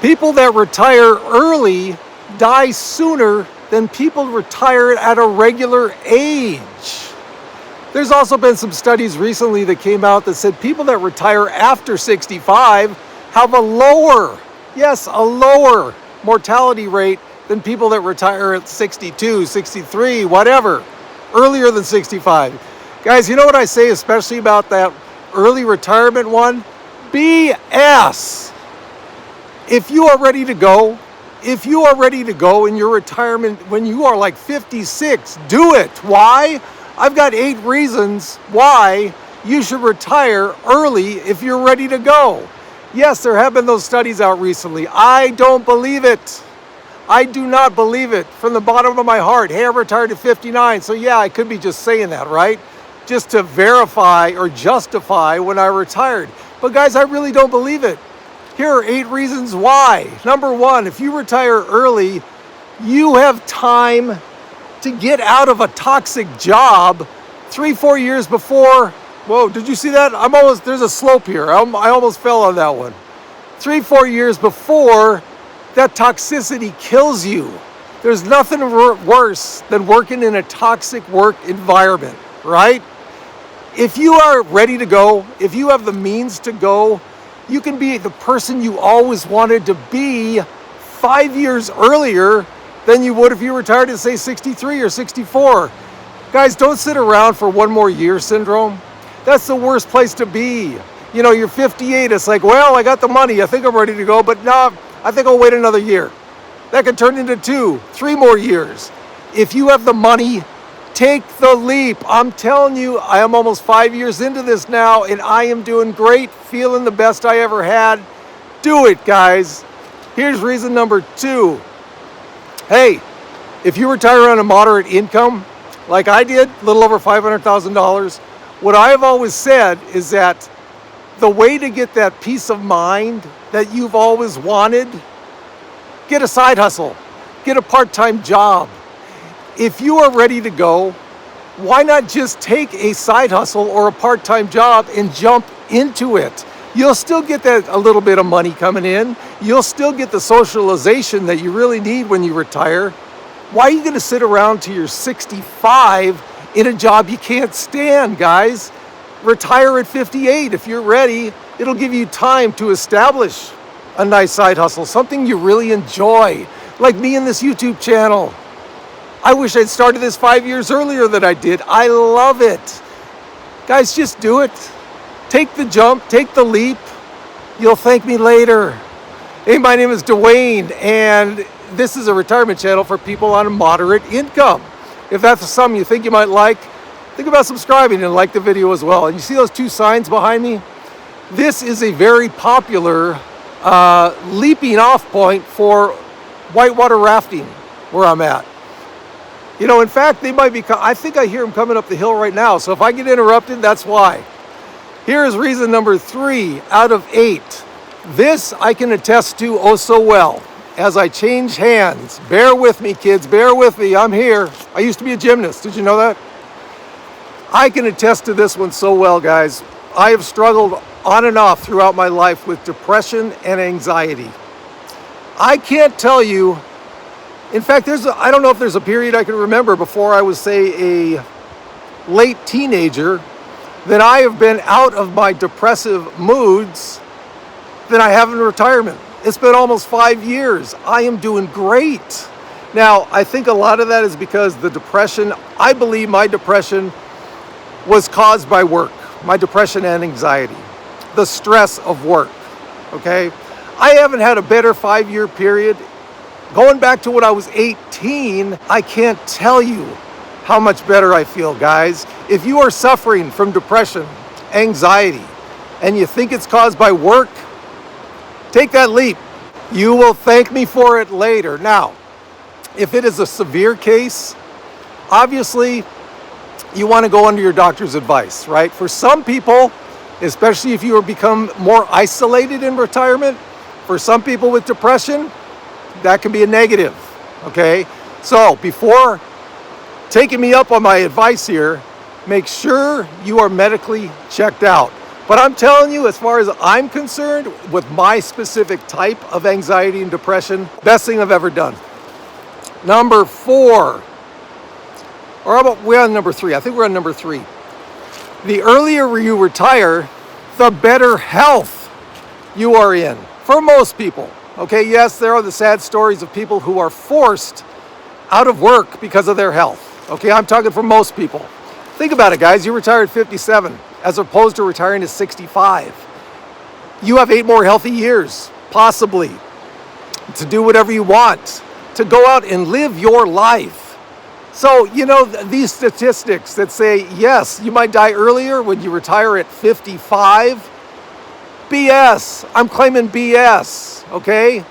People that retire early die sooner than people retire at a regular age. There's also been some studies recently that came out that said people that retire after 65 have a lower mortality rate than people that retire at 62, 63, whatever, earlier than 65. Guys, you know what I say, especially about that early retirement one? BS. If you are ready to go in your retirement when you are like 56, do it. Why? I've got 8 reasons why you should retire early if you're ready to go. Yes, there have been those studies out recently. I don't believe it. I do not believe it from the bottom of my heart. Hey, I retired at 59, so yeah, I could be just saying that, right? Just to verify or justify when I retired. But guys, I really don't believe it. Here are 8 reasons why. Number 1, if you retire early, you have time to get out of a toxic job 3-4 years before. Whoa, did you see that? There's a slope here. I almost fell on that one. 3-4 years before that toxicity kills you. There's nothing worse than working in a toxic work environment, right? If you are ready to go, if you have the means to go, you can be the person you always wanted to be 5 years earlier than you would if you retired at, say, 63 or 64. Guys, don't sit around for one more year syndrome. That's the worst place to be. You know, you're 58, it's like, well, I got the money, I think I'm ready to go, but no, I think I'll wait another year. That could turn into 2, 3 more years. If you have the money, take the leap. I'm telling you, I am almost 5 years into this now, and I am doing great, feeling the best I ever had. Do it, guys. Here's reason number 2. Hey, if you retire on a moderate income, like I did, a little over $500,000, what I have always said is that the way to get that peace of mind that you've always wanted, get a side hustle, get a part-time job. If you are ready to go, why not just take a side hustle or a part-time job and jump into it? You'll still get that a little bit of money coming in. You'll still get the socialization that you really need when you retire. Why are you going to sit around till you're 65 in a job you can't stand, guys? Retire at 58 if you're ready. It'll give you time to establish a nice side hustle, something you really enjoy, like me and this YouTube channel. I wish I'd started this 5 years earlier than I did. I love it. Guys, just do it. Take the jump, take the leap. You'll thank me later. Hey, my name is Duane, and this is a retirement channel for people on a moderate income. If that's something you think you might like, think about subscribing and like the video as well. And you see those 2 signs behind me? This is a very popular leaping off point for whitewater rafting where I'm at. You know, in fact, they might be, I think I hear them coming up the hill right now. So if I get interrupted, that's why. Here is reason number 3 out of 8. This I can attest to oh so well as I change hands. Bear with me, kids, bear with me. I'm here. I used to be a gymnast. Did you know that? I can attest to this one so well, guys. I have struggled on and off throughout my life with depression and anxiety. I can't tell you. In fact, I don't know if there's a period I can remember before I was, say, a late teenager that I have been out of my depressive moods than I have in retirement. It's been almost 5 years. I am doing great. Now, I think a lot of that is because the depression, I believe my depression was caused by work, my depression and anxiety, the stress of work, okay? I haven't had a better 5-year period. Going back to when I was 18, I can't tell you how much better I feel, guys. If you are suffering from depression, anxiety, and you think it's caused by work, take that leap. You will thank me for it later. Now, if it is a severe case, obviously you want to go under your doctor's advice, right? For some people, especially if you have become more isolated in retirement, for some people with depression, that can be a negative, okay? So before taking me up on my advice here, make sure you are medically checked out. But I'm telling you, as far as I'm concerned, with my specific type of anxiety and depression, best thing I've ever done. Number 4, or how about we're on number 3? I think we're on number 3. The earlier you retire, the better health you are in. For most people. Okay, yes, there are the sad stories of people who are forced out of work because of their health. Okay, I'm talking for most people. Think about it, guys. You retire at 57 as opposed to retiring at 65. You have 8 more healthy years, possibly, to do whatever you want, to go out and live your life. So, these statistics that say, yes, you might die earlier when you retire at 55, BS. I'm claiming BS, okay?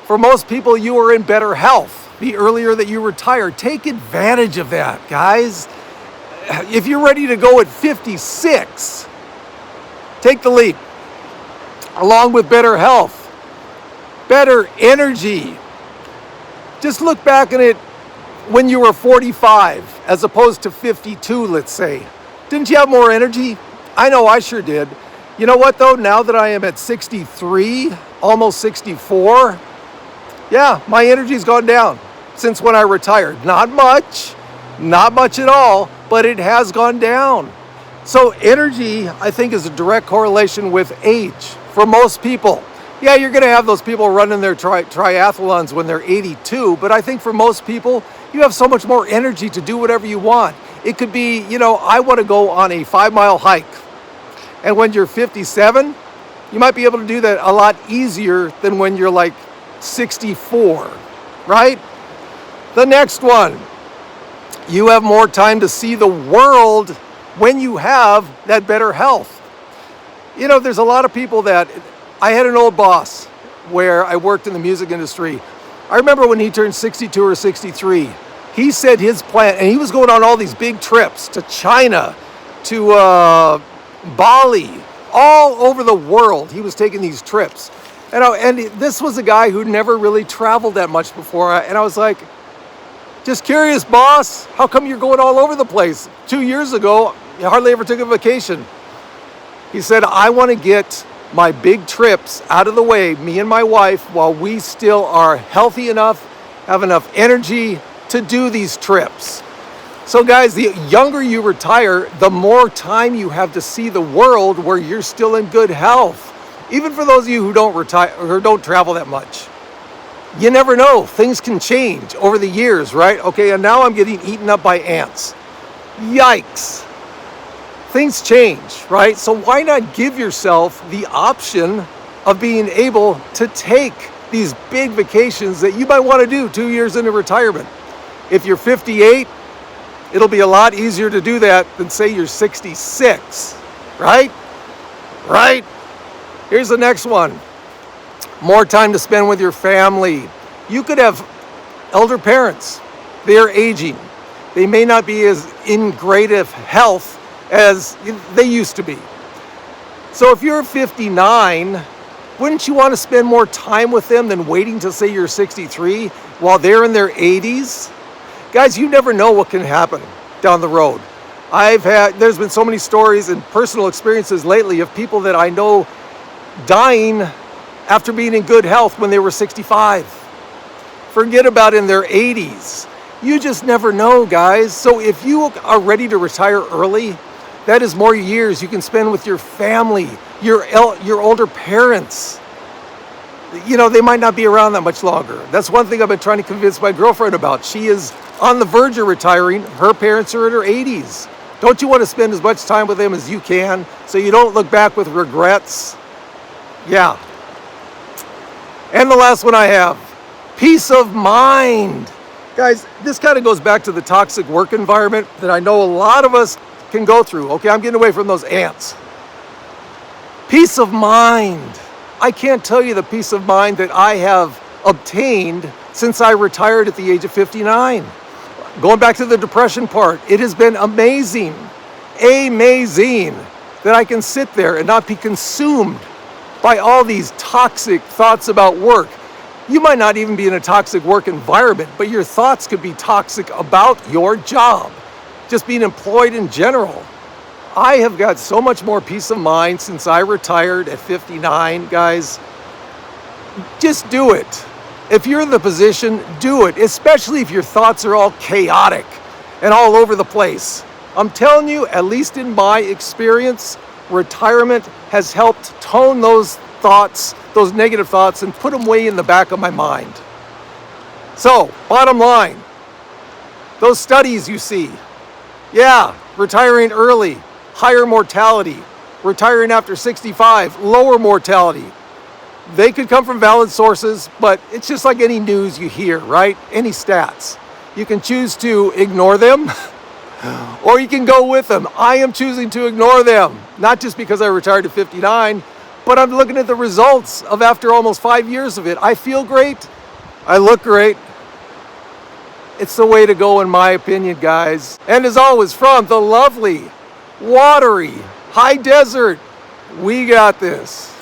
For most people, you are in better health the earlier that you retire. Take advantage of that, guys. If you're ready to go at 56, take the leap. Along with better health, better energy. Just look back at it when you were 45 as opposed to 52, let's say. Didn't you have more energy? I know I sure did. You know what though? Now that I am at 63, almost 64, yeah, my energy's gone down since when I retired. Not much at all, but it has gone down. So energy, I think, is a direct correlation with age for most people. Yeah, you're going to have those people running their triathlons when they're 82, but I think for most people, you have so much more energy to do whatever you want. It could be, I want to go on a 5-mile hike. And when you're 57, you might be able to do that a lot easier than when you're like 64, right? The next one, you have more time to see the world when you have that better health. There's a lot of people that, I had an old boss where I worked in the music industry. I remember when he turned 62 or 63, he said his plan, and he was going on all these big trips to China, to Bali, all over the world. He was taking these trips. And this was a guy who never really traveled that much before. And I was like, just curious, boss, how come you're going all over the place? 2 years ago, you hardly ever took a vacation. He said, I want to get my big trips out of the way, me and my wife, while we still are healthy enough, have enough energy to do these trips. So guys, the younger you retire, the more time you have to see the world where you're still in good health. Even for those of you who don't retire or don't travel that much. You never know, things can change over the years, right? Okay, and now I'm getting eaten up by ants. Yikes. Things change, right? So why not give yourself the option of being able to take these big vacations that you might want to do 2 years into retirement? If you're 58, it'll be a lot easier to do that than say you're 66, right? Right? Here's the next one. More time to spend with your family. You could have elder parents. They are aging. They may not be as in great of health as they used to be. So if you're 59, wouldn't you want to spend more time with them than waiting to say you're 63 while they're in their 80s? Guys, you never know what can happen down the road. There's been so many stories and personal experiences lately of people that I know dying after being in good health when they were 65. Forget about in their 80s. You just never know, guys. So if you are ready to retire early, that is more years you can spend with your family, your older parents. They might not be around that much longer. That's one thing I've been trying to convince my girlfriend about. She is on the verge of retiring. Her parents are in her 80s. Don't you want to spend as much time with them as you can so you don't look back with regrets? Yeah. And the last one I have, peace of mind. Guys, this kind of goes back to the toxic work environment that I know a lot of us can go through. Okay, I'm getting away from those ants. Peace of mind. I can't tell you the peace of mind that I have obtained since I retired at the age of 59. Going back to the depression part, it has been amazing that I can sit there and not be consumed by all these toxic thoughts about work. You might not even be in a toxic work environment, but your thoughts could be toxic about your job, just being employed in general. I have got so much more peace of mind since I retired at 59, guys. Just do it. If you're in the position, do it, especially if your thoughts are all chaotic and all over the place. I'm telling you, at least in my experience, retirement has helped tone those thoughts, those negative thoughts, and put them way in the back of my mind. So, bottom line, those studies you see, yeah, retiring early, higher mortality, retiring after 65, lower mortality. They could come from valid sources, but it's just like any news you hear, right? Any stats. You can choose to ignore them or you can go with them. I am choosing to ignore them, not just because I retired at 59, but I'm looking at the results of after almost 5 years of it. I feel great. I look great. It's the way to go in my opinion, guys. And as always, from the lovely, watery, high desert, we got this.